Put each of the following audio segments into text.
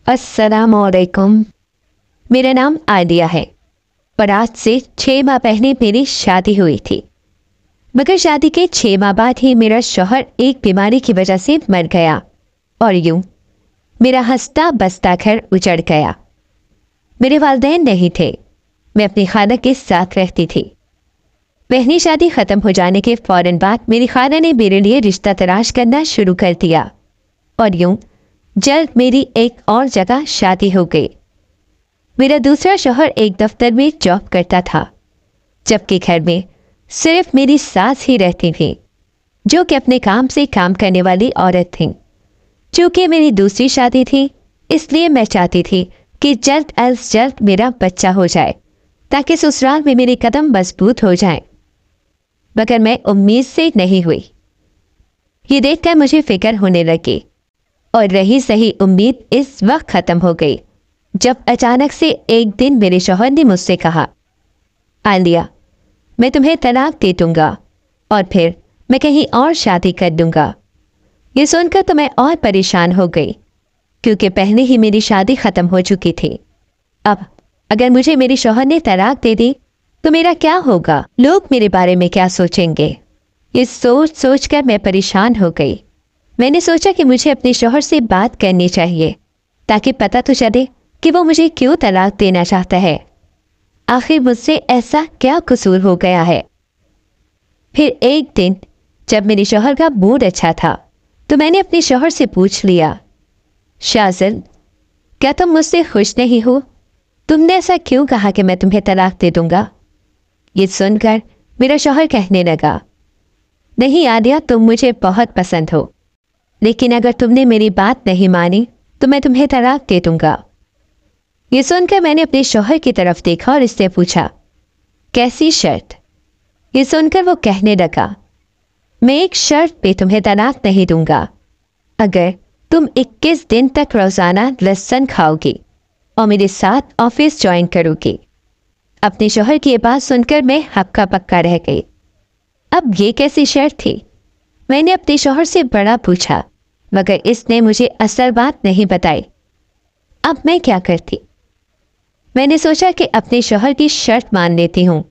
अस्सलाम वालेकुम। मेरा नाम आलिया है और आज से 6 माह पहले मेरी शादी हुई थी, मगर शादी के 6 माह बाद ही मेरा शौहर एक बीमारी की वजह से मर गया और यूं मेरा हंसता बसता घर उजड़ गया। मेरे वालिदैन नहीं थे, मैं अपनी खाला के साथ रहती थी। पहली शादी ख़त्म हो जाने के फ़ौरन बाद मेरी खाला ने मेरे लिए रिश्ता तलाश करना शुरू कर दिया और यूं जल्द मेरी एक और जगह शादी हो गई। मेरा दूसरा शौहर एक दफ्तर में जॉब करता था, जबकि घर में सिर्फ मेरी सास ही रहती थी, जो कि अपने काम से काम करने वाली औरत थी। चूँकि मेरी दूसरी शादी थी, इसलिए मैं चाहती थी कि जल्द अज जल्द मेरा बच्चा हो जाए ताकि ससुराल में मेरे कदम मजबूत हो जाएं। मगर मैं उम्मीद से नहीं हुई। ये देखकर मुझे फिक्र होने लगी और रही सही उम्मीद इस वक्त ख़त्म हो गई जब अचानक से एक दिन मेरे शौहर ने मुझसे कहा, आलिया, मैं तुम्हें तलाक दे दूंगा और फिर मैं कहीं और शादी कर दूंगा। ये सुनकर तो मैं और परेशान हो गई, क्योंकि पहले ही मेरी शादी ख़त्म हो चुकी थी। अब अगर मुझे मेरे शौहर ने तलाक दे दी तो मेरा क्या होगा? लोग मेरे बारे में क्या सोचेंगे? ये सोच सोच कर मैं परेशान हो गई। मैंने सोचा कि मुझे अपने शौहर से बात करनी चाहिए ताकि पता तो चले कि वो मुझे क्यों तलाक देना चाहता है। आखिर मुझसे ऐसा क्या कसूर हो गया है? फिर एक दिन जब मेरे शौहर का मूड अच्छा था तो मैंने अपने शौहर से पूछ लिया, शाज़िल, क्या तुम मुझसे खुश नहीं हो? तुमने ऐसा क्यों कहा कि मैं तुम्हें तलाक दे दूंगा? ये सुनकर मेरा शौहर कहने लगा, नहीं आलिया, तुम मुझे बहुत पसंद हो, लेकिन अगर तुमने मेरी बात नहीं मानी तो मैं तुम्हें तलाक दे दूंगा। ये सुनकर मैंने अपने शौहर की तरफ देखा और इससे पूछा, कैसी शर्त? ये सुनकर वो कहने लगा, मैं एक शर्त पे तुम्हें तलाक नहीं दूंगा, अगर तुम 21 दिन तक रोज़ाना लहसुन खाओगी और मेरे साथ ऑफिस ज्वाइन करोगी। अपने शौहर की ये बात सुनकर मैं हक्का पक्का रह गई। अब ये कैसी शर्त थी? मैंने अपने शौहर से बड़ा पूछा, मगर इसने मुझे असल बात नहीं बताई। अब मैं क्या करती? मैंने सोचा कि अपने शौहर की शर्त मान लेती हूँ,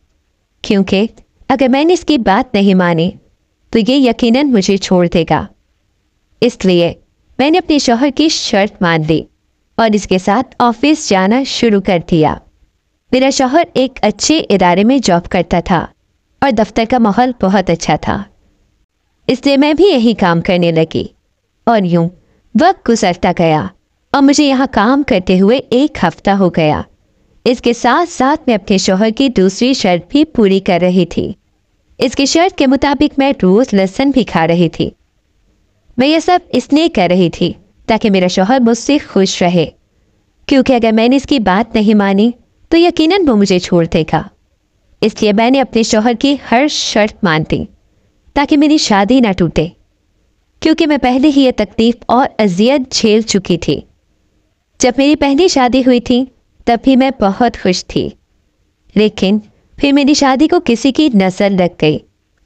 क्योंकि अगर मैंने इसकी बात नहीं मानी तो ये यकीनन मुझे छोड़ देगा। इसलिए मैंने अपने शौहर की शर्त मान ली और इसके साथ ऑफिस जाना शुरू कर दिया। मेरा शौहर एक अच्छे इदारे में जॉब करता था और दफ्तर का माहौल बहुत अच्छा था, इसलिए मैं भी यही काम करने लगी और यूं वक्त गुजरता गया और मुझे यहाँ काम करते हुए 1 हफ्ता हो गया। इसके साथ साथ मैं अपने शौहर की दूसरी शर्त भी पूरी कर रही थी। इसकी शर्त के मुताबिक मैं रोज़ लहसुन भी खा रही थी। मैं ये सब इसलिए कर रही थी ताकि मेरा शौहर मुझसे खुश रहे, क्योंकि अगर मैंने इसकी बात नहीं मानी तो यकीनन वो मुझे छोड़ देगा। इसलिए मैंने अपने शौहर की हर शर्त मान ली ताकि मेरी शादी ना टूटे, क्योंकि मैं पहले ही ये तकलीफ और अजियत झेल चुकी थी। जब मेरी पहली शादी हुई थी तब भी मैं बहुत खुश थी, लेकिन फिर मेरी शादी को किसी की नज़र लग गई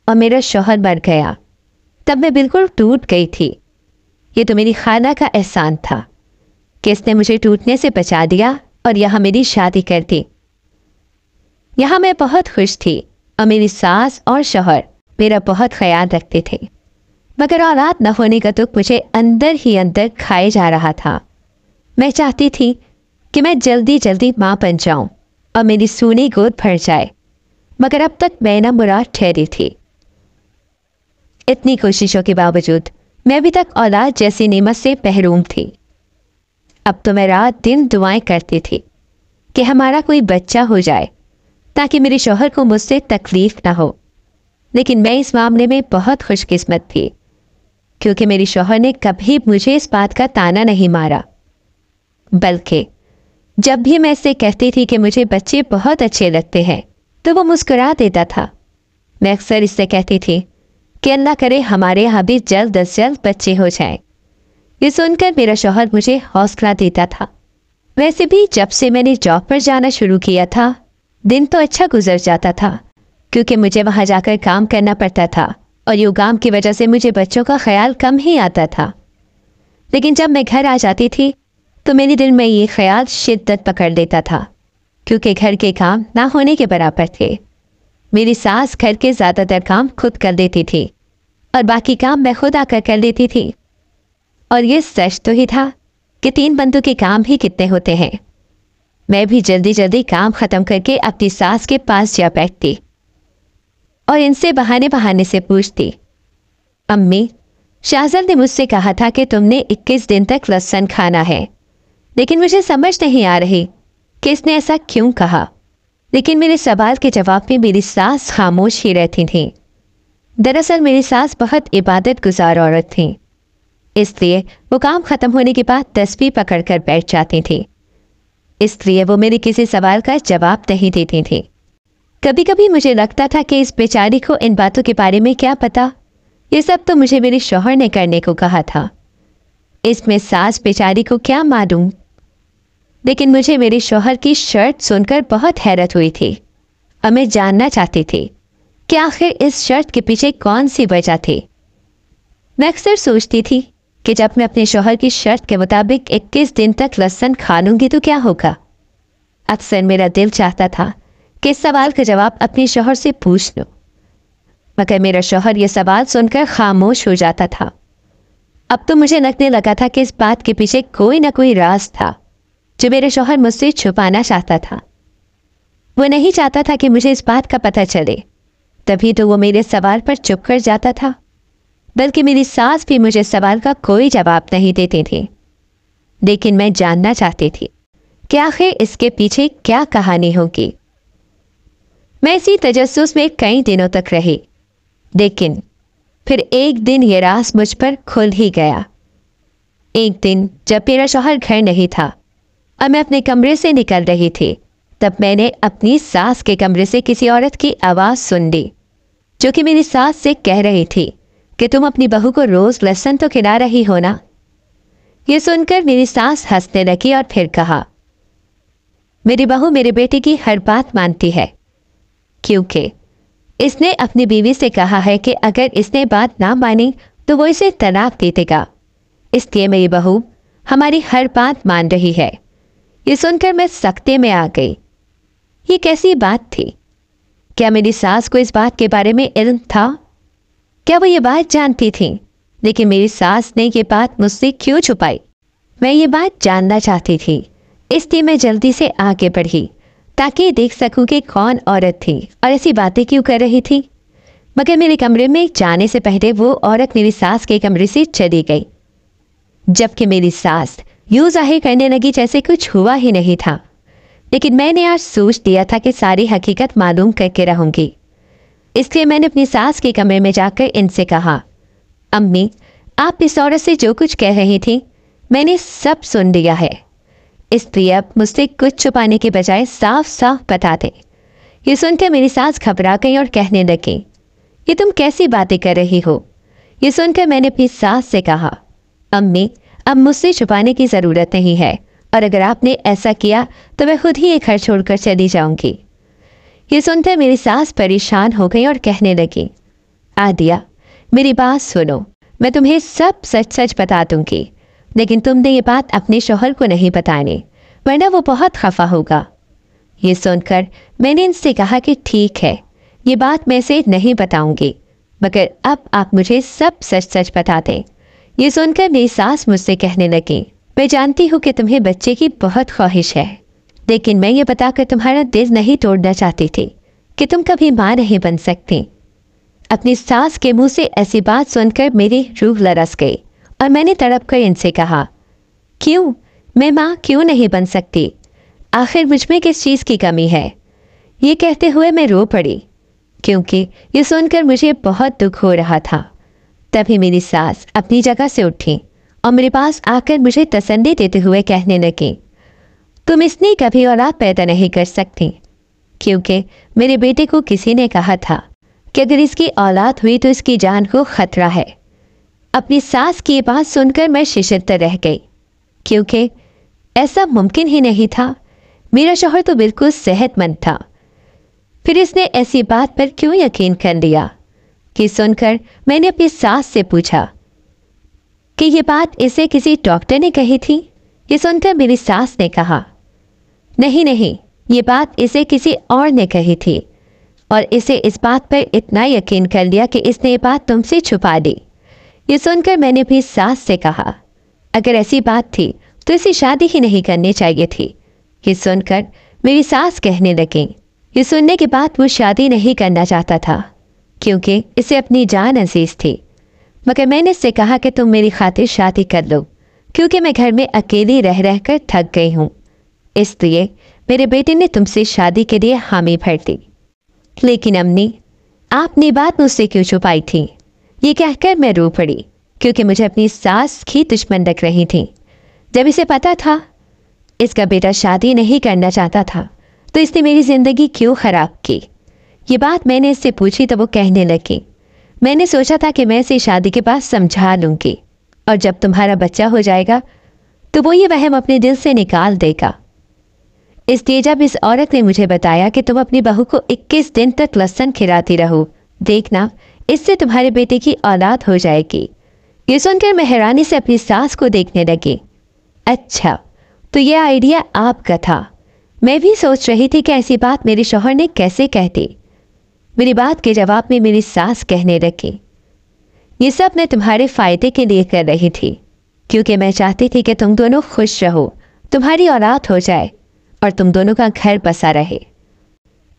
और मेरा शौहर मर गया। तब मैं बिल्कुल टूट गई थी। ये तो मेरी खाला का एहसान था कि इसने मुझे टूटने से बचा दिया और यहाँ मेरी शादी कर दी। यहाँ मैं बहुत खुश थी और मेरी सास और शौहर मेरा बहुत ख्याल रखते थे, मगर औलाद न होने का दुख मुझे अंदर ही अंदर खाए जा रहा था। मैं चाहती थी कि मैं जल्दी जल्दी माँ बन जाऊँ और मेरी सूनी गोद भर जाए, मगर अब तक मैं ना मुराद ठहरी थी। इतनी कोशिशों के बावजूद मैं अभी तक औलाद जैसी नेमत से महरूम थी। अब तो मैं रात दिन दुआएं करती थी कि हमारा कोई बच्चा हो जाए ताकि मेरे शौहर को मुझसे तकलीफ ना हो। लेकिन मैं इस मामले में बहुत खुशकिस्मत थी, क्योंकि मेरे शौहर ने कभी मुझे इस बात का ताना नहीं मारा, बल्कि जब भी मैं इससे कहती थी कि मुझे बच्चे बहुत अच्छे लगते हैं तो वो मुस्कुरा देता था। मैं अक्सर इससे कहती थी कि अल्लाह करे हमारे यहाँ भी जल्द अज जल्द बच्चे हो जाएं। ये सुनकर मेरा शौहर मुझे हौसला देता था। वैसे भी जब से मैंने जॉब पर जाना शुरू किया था, दिन तो अच्छा गुजर जाता था, क्योंकि मुझे वहाँ जाकर काम करना पड़ता था और यूँ काम की वजह से मुझे बच्चों का ख्याल कम ही आता था। लेकिन जब मैं घर आ जाती थी तो मेरे दिल में ये ख्याल शिद्दत पकड़ लेता था, क्योंकि घर के काम ना होने के बराबर थे। मेरी सास घर के ज़्यादातर काम खुद कर देती थी और बाकी काम मैं खुद आकर कर लेती थी। और ये सच तो ही था कि 3 बंदों के काम ही कितने होते हैं। मैं भी जल्दी जल्दी काम ख़त्म करके अपनी सास के पास जा बैठती और इनसे बहाने बहाने से पूछती, अम्मी, शाहजल ने मुझसे कहा था कि तुमने 21 दिन तक लहसुन खाना है, लेकिन मुझे समझ नहीं आ रही कि इसने ऐसा क्यों कहा। लेकिन मेरे सवाल के जवाब में मेरी सास खामोश ही रहती थी। दरअसल मेरी सास बहुत इबादत गुजार औरत थी, इसलिए वो काम ख़त्म होने के बाद तस्बीह पकड़ कर बैठ जाती थी। इसलिए वो मेरे किसी सवाल का जवाब नहीं देती थी। कभी कभी मुझे लगता था कि इस बेचारी को इन बातों के बारे में क्या पता, ये सब तो मुझे मेरे शौहर ने करने को कहा था, इसमें सास बेचारी को क्या मालूम। लेकिन मुझे मेरे शौहर की शर्त सुनकर बहुत हैरत हुई थी और मैं जानना चाहती थी कि आखिर इस शर्त के पीछे कौन सी वजह थी। मैं अक्सर सोचती थी कि जब मैं अपने शौहर की शर्त के मुताबिक 21 दिन तक लहसुन खा लूँगी तो क्या होगा। अक्सर मेरा दिल चाहता था कि इस सवाल का जवाब अपने शौहर से पूछ लूँ, मगर मेरा शौहर ये सवाल सुनकर खामोश हो जाता था। अब तो मुझे लगने लगा था कि इस बात के पीछे कोई ना कोई राज था जो मेरे शौहर मुझसे छुपाना चाहता था। वो नहीं चाहता था कि मुझे इस बात का पता चले, तभी तो वो मेरे सवाल पर चुप कर जाता था। बल्कि मेरी सास भी मुझे सवाल का कोई जवाब नहीं देती थी। लेकिन मैं जानना चाहती थी कि आखिर इसके पीछे क्या कहानी होगी। मैं इसी तजस्सुस में कई दिनों तक रही, लेकिन फिर एक दिन ये राज मुझ पर खुल ही गया। एक दिन जब मेरा शौहर घर नहीं था और मैं अपने कमरे से निकल रही थी, तब मैंने अपनी सास के कमरे से किसी औरत की आवाज़ सुन ली, जो कि मेरी सास से कह रही थी कि तुम अपनी बहू को रोज़ लहसुन तो खिला रही हो ना। ये सुनकर मेरी सास हंसने लगी और फिर कहा, मेरी बहू मेरे बेटे की हर बात मानती है, क्योंकि इसने अपनी बीवी से कहा है कि अगर इसने बात ना मानी तो वो इसे तलाक दे देगा। इसलिए मेरी बहू हमारी हर बात मान रही है। ये सुनकर मैं सख्ते में आ गई। ये कैसी बात थी? क्या मेरी सास को इस बात के बारे में इल्म था? क्या वो ये बात जानती थी? लेकिन मेरी सास ने ये बात मुझसे क्यों छुपाई? मैं ये बात जानना चाहती थी, इसलिए मैं जल्दी से आगे बढ़ी ताकि देख सकूं कि कौन औरत थी और ऐसी बातें क्यों कर रही थी। मगर मेरे कमरे में जाने से पहले वो औरत मेरी सास के कमरे से चली गई, जबकि मेरी सास यूं जाहिर करने लगी जैसे कुछ हुआ ही नहीं था। लेकिन मैंने आज सोच दिया था कि सारी हकीकत मालूम करके रहूंगी। इसलिए मैंने अपनी सास के कमरे में जाकर इनसे कहा, अम्मी, आप इस औरत से जो कुछ कह रही थी मैंने सब सुन लिया है, इसलिए अब मुझसे कुछ छुपाने के बजाय साफ साफ बता दें। ये सुनकर मेरी सास घबरा गई और कहने लगी, ये तुम कैसी बातें कर रही हो? ये सुनकर मैंने अपनी सास से कहा, अम्मी, अब मुझसे छुपाने की ज़रूरत नहीं है, और अगर आपने ऐसा किया तो मैं खुद ही ये घर छोड़कर चली जाऊंगी। ये सुनकर मेरी सास परेशान हो गई और कहने लगी, आदिया, मेरी बात सुनो, मैं तुम्हें सब सच सच बता दूंगी, लेकिन तुमने ये बात अपने शौहर को नहीं बतानी, वरना वो बहुत खफा होगा। ये सुनकर मैंने इनसे कहा कि ठीक है, ये बात मैं इसे नहीं बताऊंगी, मगर अब आप मुझे सब सच सच बता दें। ये सुनकर मेरी सास मुझसे कहने लगी, मैं जानती हूँ कि तुम्हें बच्चे की बहुत ख्वाहिश है, लेकिन मैं ये बताकर तुम्हारा दिल नहीं तोड़ना चाहती थी कि तुम कभी माँ नहीं बन सकती। अपनी सास के मुंह से ऐसी बात सुनकर मेरी रूह लरस गई और मैंने तड़प कर इनसे कहा, क्यों? मैं माँ क्यों नहीं बन सकती? आखिर मुझ में किस चीज़ की कमी है? ये कहते हुए मैं रो पड़ी, क्योंकि ये सुनकर मुझे बहुत दुख हो रहा था। तभी मेरी सास अपनी जगह से उठी और मेरे पास आकर मुझे तसल्ली देते हुए कहने लगी, तुम इसने कभी औलाद पैदा नहीं कर सकती, क्योंकि मेरे बेटे को किसी ने कहा था कि अगर इसकी औलाद हुई तो इसकी जान को खतरा है। अपनी सास की ये बात सुनकर मैं शिशिर रह गई, क्योंकि ऐसा मुमकिन ही नहीं था। मेरा शौहर तो बिल्कुल सेहतमंद था, फिर इसने ऐसी बात पर क्यों यकीन कर लिया? कि सुनकर मैंने अपनी सास से पूछा कि ये बात इसे किसी डॉक्टर ने कही थी ये सुनकर मेरी सास ने कहा, नहीं नहीं, ये बात इसे किसी और ने कही थी और इसे इस बात पर इतना यकीन कर लिया कि इसने ये बात तुमसे छुपा दी। ये सुनकर मैंने अपनी सास से कहा, अगर ऐसी बात थी तो इसे शादी ही नहीं करनी चाहिए थी। ये सुनकर मेरी सास कहने लगी, ये सुनने के बाद वो शादी नहीं करना चाहता था क्योंकि इसे अपनी जान अजीज थी, मगर मैंने इससे कहा कि तुम मेरी खातिर शादी कर लो क्योंकि मैं घर में अकेली रह रह कर थक गई हूँ, इसलिए मेरे बेटे ने तुमसे शादी के लिए हामी भर दी। लेकिन अम्मी, आपने बात मुझसे क्यों छुपाई थी? ये कहकर मैं रो पड़ी क्योंकि मुझे अपनी सास की दुश्मन लग रही थी। जब इसे पता था इसका बेटा शादी नहीं करना चाहता था तो इसने मेरी ज़िंदगी क्यों ख़राब की। ये बात मैंने इससे पूछी तो वो कहने लगी, मैंने सोचा था कि मैं इसे शादी के बाद समझा लूँगी और जब तुम्हारा बच्चा हो जाएगा तो वो ये वहम अपने दिल से निकाल देगा। इसलिए जब इस औरत ने मुझे बताया कि तुम अपनी बहू को 21 दिन तक लहसुन खिलाती रहो, देखना इससे तुम्हारे बेटे की औलाद हो जाएगी। ये सुनकर मैं हैरानी से अपनी सास को देखने लगी। अच्छा, तो ये आइडिया आपका था? मैं भी सोच रही थी कि ऐसी बात मेरे शौहर ने कैसे कह दी। मेरी बात के जवाब में मेरी सास कहने लगी, ये सब मैं तुम्हारे फ़ायदे के लिए कर रही थी क्योंकि मैं चाहती थी कि तुम दोनों खुश रहो, तुम्हारी औलाद हो जाए और तुम दोनों का घर बसा रहे।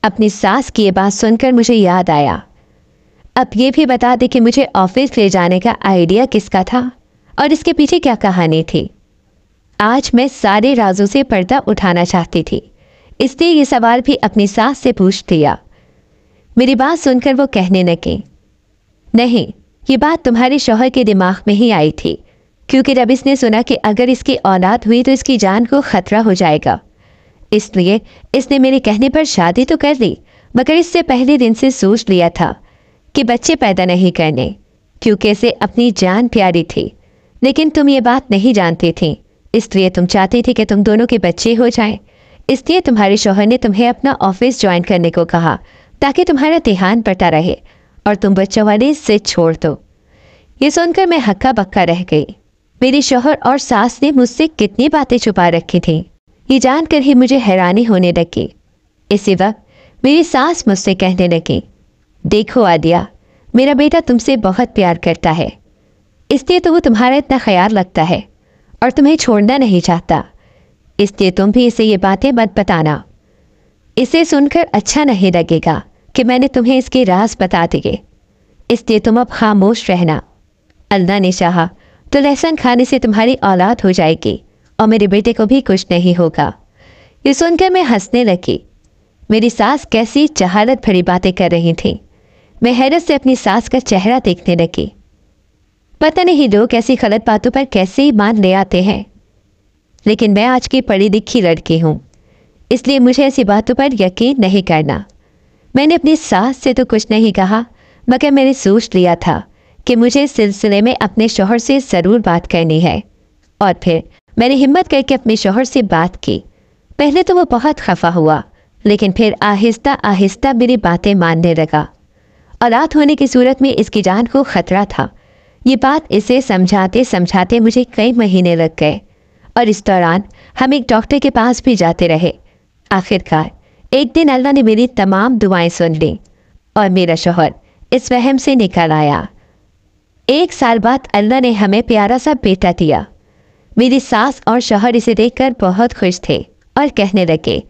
अपनी सास की ये बात सुनकर मुझे याद आया, अब ये भी बता दे कि मुझे ऑफिस ले जाने का आइडिया किसका था और इसके पीछे क्या कहानी थी। आज मैं सारे राजों से पर्दा उठाना चाहती थी, इसलिए ये सवाल भी अपनी सास से पूछ लिया। मेरी बात सुनकर वो कहने लगी, नहीं, ये बात तुम्हारे शौहर के दिमाग में ही आई थी क्योंकि जब इसने सुना कि अगर इसकी औलाद हुई तो इसकी जान को खतरा हो जाएगा, इसलिए इसने मेरे कहने पर शादी तो कर ली, मगर इससे पहले दिन से सोच लिया था कि बच्चे पैदा नहीं करने क्योंकि इसे अपनी जान प्यारी थी। लेकिन तुम ये बात नहीं जानती थी, इसलिए तुम चाहती थी कि तुम दोनों के बच्चे हो जाएं। इसलिए तुम्हारे शौहर ने तुम्हें अपना ऑफिस ज्वाइन करने को कहा ताकि तुम्हारा ध्यान पड़ता रहे और तुम बच्चों वाले जिद छोड़ दो। ये सुनकर मैं हक्का बक्का रह गई। मेरे शौहर और सास ने मुझसे कितनी बातें छुपा रखी थीं, ये जानकर ही मुझे हैरानी होने लगी। इसी वक्त मेरी सास मुझसे कहने लगी, देखो आदिया, मेरा बेटा तुमसे बहुत प्यार करता है, इसलिए तो वो तुम्हारा इतना ख्याल रखता है और तुम्हें छोड़ना नहीं चाहता, इसलिए तुम भी इसे ये बातें मत बताना। इसे सुनकर अच्छा नहीं लगेगा कि मैंने तुम्हें इसके राज बता दिए, इसलिए तुम अब खामोश रहना। अल्लाह ने चाहा तो लहसुन खाने से तुम्हारी औलाद हो जाएगी और मेरे बेटे को भी कुछ नहीं होगा। ये सुनकर मैं हंसने लगी। मेरी सास कैसी जहालत भरी बातें कर रही थी। मैं हैरत से अपनी सास का चेहरा देखने लगी। पता नहीं लोग ऐसी गलत बातों पर कैसे ही मान ले आते हैं, लेकिन मैं आज की पढ़ी लिखी लड़की हूँ, इसलिए मुझे ऐसी बातों पर यकीन नहीं करना। मैंने अपनी सास से तो कुछ नहीं कहा, मगर मैंने सोच लिया था कि मुझे इस सिलसिले में अपने शौहर से ज़रूर बात करनी है। और फिर मैंने हिम्मत करके अपने शौहर से बात की। पहले तो वो बहुत खफा हुआ, लेकिन फिर आहिस्ता आहिस्ता मेरी बातें मानने लगा। औलाद होने की सूरत में इसकी जान को खतरा था। ये बात इसे समझाते समझाते मुझे कई महीने लग गए और इस दौरान हम एक डॉक्टर के पास भी जाते रहे। आखिरकार एक दिन अल्लाह ने मेरी तमाम दुआएं सुन ली और मेरा शौहर इस वहम से निकल आया। 1 साल बाद अल्लाह ने हमें प्यारा सा बेटा दिया। मेरी सास और शौहर इसे देखकर बहुत खुश थे और कहने लगे,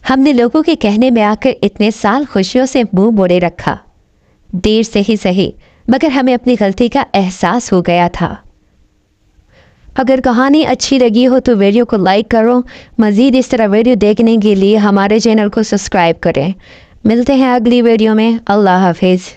हमने लोगों के कहने में आकर इतने साल खुशियों से मुंह मोड़े रखा। देर से ही सही, मगर हमें अपनी गलती का एहसास हो गया था। अगर कहानी अच्छी लगी हो तो वीडियो को लाइक करो। मज़ीद इस तरह वीडियो देखने के लिए हमारे चैनल को सब्सक्राइब करें। मिलते हैं अगली वीडियो में। अल्लाह हाफिज़।